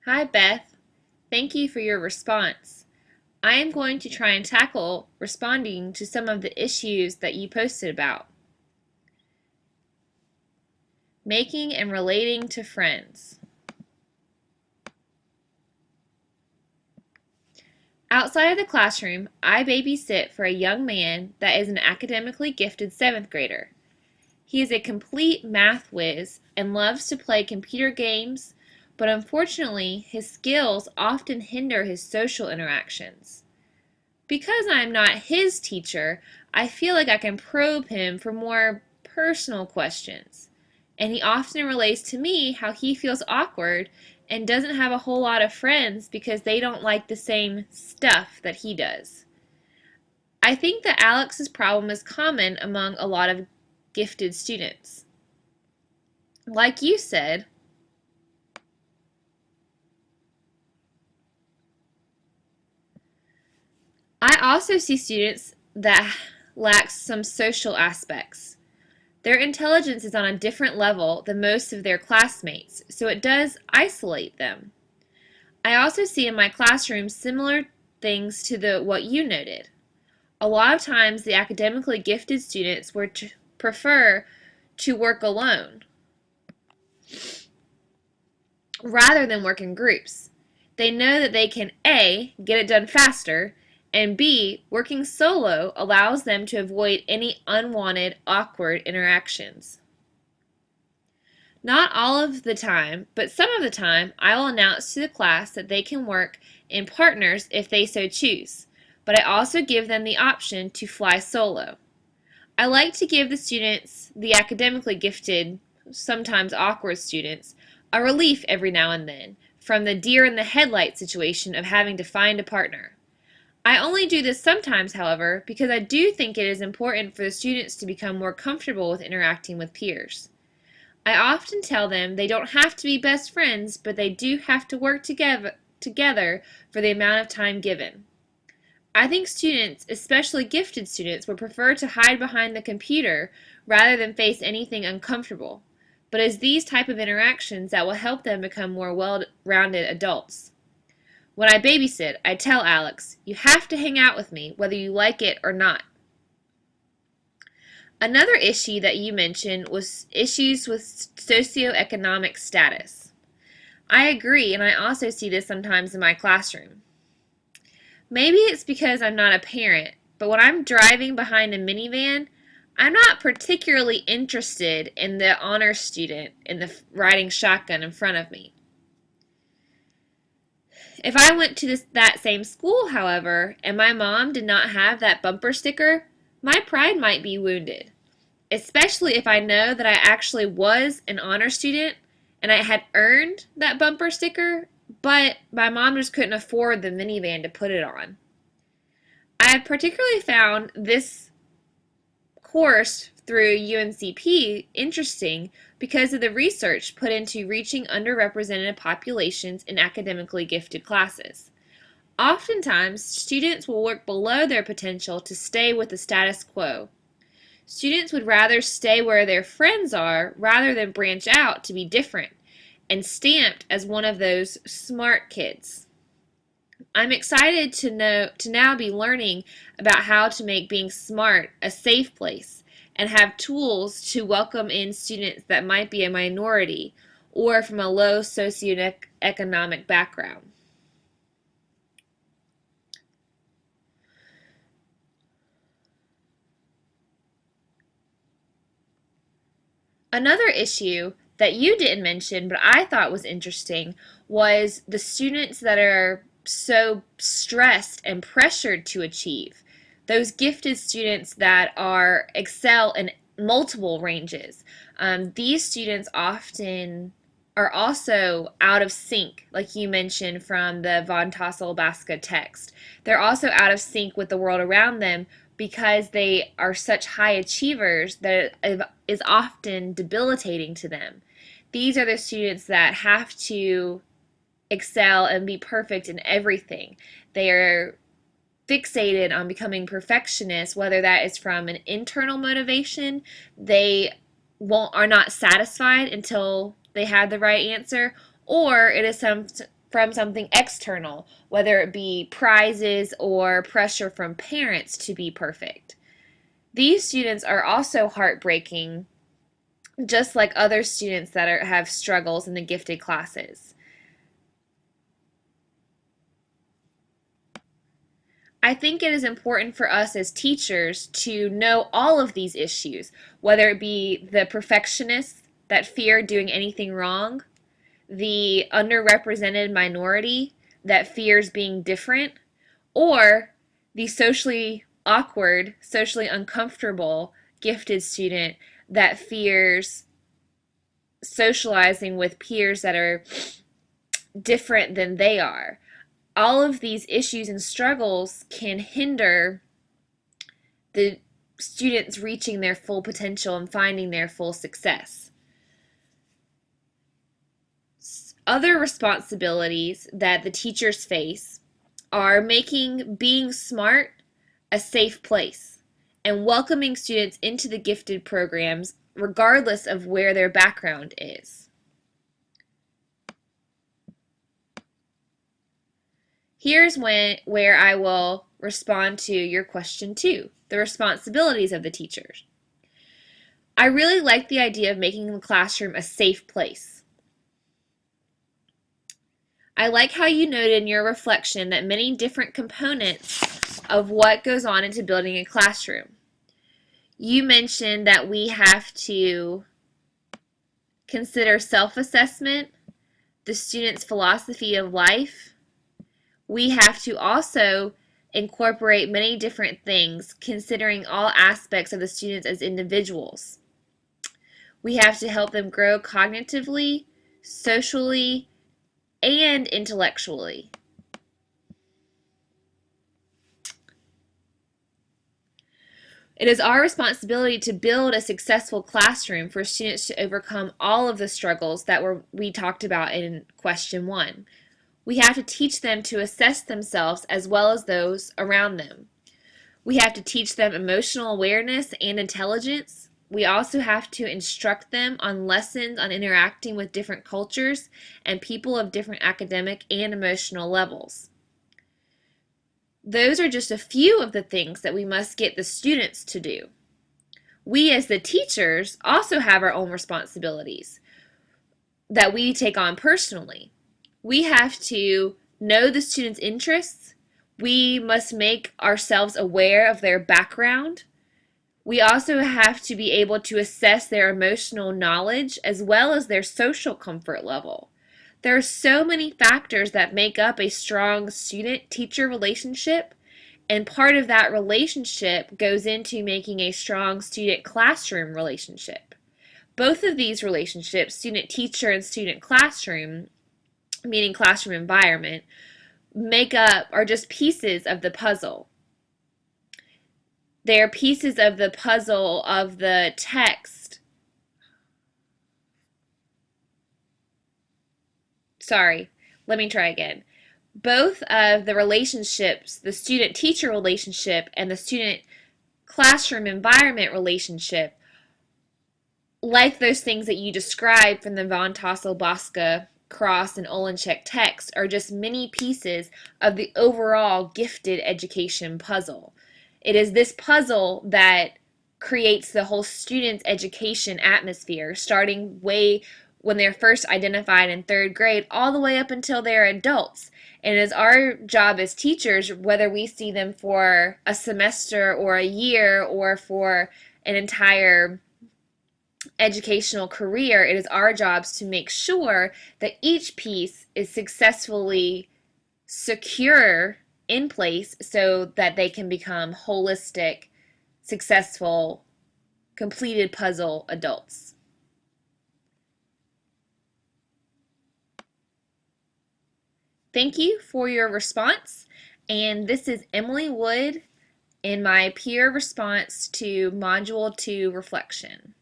Hi, Beth. Thank you for your response. I am going to try and tackle responding to some of the issues that you posted about. Making and relating to friends. Outside of the classroom, I babysit for a young man that is an academically gifted 7th grader. He is a complete math whiz and loves to play computer games, but unfortunately, his skills often hinder his social interactions. Because I am not his teacher, I feel like I can probe him for more personal questions. And he often relates to me how he feels awkward and doesn't have a whole lot of friends because they don't like the same stuff that he does. I think that Alex's problem is common among a lot of gifted students. Like you said, I also see students that lack some social aspects. Their intelligence is on a different level than most of their classmates, so it does isolate them. I also see in my classroom similar things to what you noted. A lot of times the academically gifted students would prefer to work alone rather than work in groups. They know that they can A, get it done faster, and B, working solo allows them to avoid any unwanted, awkward interactions. Not all of the time, but some of the time, I will announce to the class that they can work in partners if they so choose, but I also give them the option to fly solo. I like to give the students, the academically gifted, sometimes awkward students, a relief every now and then from the deer in the headlight situation of having to find a partner. I only do this sometimes, however, because I do think it is important for the students to become more comfortable with interacting with peers. I often tell them they don't have to be best friends, but they do have to work together for the amount of time given. I think students, especially gifted students, would prefer to hide behind the computer rather than face anything uncomfortable. But it's these type of interactions that will help them become more well-rounded adults. When I babysit, I tell Alex, you have to hang out with me whether you like it or not. Another issue that you mentioned was issues with socioeconomic status. I agree, and I also see this sometimes in my classroom. Maybe it's because I'm not a parent, but when I'm driving behind a minivan, I'm not particularly interested in the honor student riding shotgun in front of me. If I went to that same school, however, and my mom did not have that bumper sticker, my pride might be wounded, especially if I know that I actually was an honor student and I had earned that bumper sticker, but my mom just couldn't afford the minivan to put it on. I have particularly found this course through UNCP interesting because of the research put into reaching underrepresented populations in academically gifted classes. Oftentimes, students will work below their potential to stay with the status quo. Students would rather stay where their friends are rather than branch out to be different and stamped as one of those smart kids. I'm excited to now be learning about how to make being smart a safe place and have tools to welcome in students that might be a minority or from a low socioeconomic background. Another issue that you didn't mention but I thought was interesting was the students that are so stressed and pressured to achieve. Those gifted students that excel in multiple ranges. These students often are also out of sync, like you mentioned from the Von Tassel-Baska text. They're also out of sync with the world around them because they are such high achievers that it is often debilitating to them. These are the students that have to excel and be perfect in everything. They are fixated on becoming perfectionists, whether that is from an internal motivation, they are not satisfied until they have the right answer, or it is from something external, whether it be prizes or pressure from parents to be perfect. These students are also heartbreaking, just like other students that have struggles in the gifted classes. I think it is important for us as teachers to know all of these issues, whether it be the perfectionists that fear doing anything wrong, the underrepresented minority that fears being different, or the socially awkward, socially uncomfortable gifted student that fears socializing with peers that are different than they are. All of these issues and struggles can hinder the students reaching their full potential and finding their full success. Other responsibilities that the teachers face are making being smart a safe place and welcoming students into the gifted programs regardless of where their background is. Here's where I will respond to your question 2, the responsibilities of the teachers. I really like the idea of making the classroom a safe place. I like how you noted in your reflection that many different components of what goes on into building a classroom. You mentioned that we have to consider self-assessment, the student's philosophy of life. We have to also incorporate many different things, considering all aspects of the students as individuals. We have to help them grow cognitively, socially, and intellectually. It is our responsibility to build a successful classroom for students to overcome all of the struggles that we talked about in question 1. We have to teach them to assess themselves as well as those around them. We have to teach them emotional awareness and intelligence. We also have to instruct them on lessons on interacting with different cultures and people of different academic and emotional levels. Those are just a few of the things that we must get the students to do. We as the teachers also have our own responsibilities that we take on personally. We have to know the students' interests. We must make ourselves aware of their background. We also have to be able to assess their emotional knowledge as well as their social comfort level. There are so many factors that make up a strong student-teacher relationship, and part of that relationship goes into making a strong student-classroom relationship. Both of these relationships, student-teacher and student-classroom, meaning classroom environment, are just pieces of the puzzle. They are pieces of the puzzle of the text. Sorry, let me try again. Both of the relationships, the student-teacher relationship and the student-classroom environment relationship, like those things that you described from the Von Tassel-Bosca, Cross, and Olenchek text, are just many pieces of the overall gifted education puzzle. It is this puzzle that creates the whole student's education atmosphere, starting way when they're first identified in 3rd grade all the way up until they're adults. And it is our job as teachers, whether we see them for a semester or a year or for an entire educational career, it is our jobs to make sure that each piece is successfully secure in place so that they can become holistic, successful, completed puzzle adults. Thank you for your response, and this is Emily Wood in my peer response to Module 2 reflection.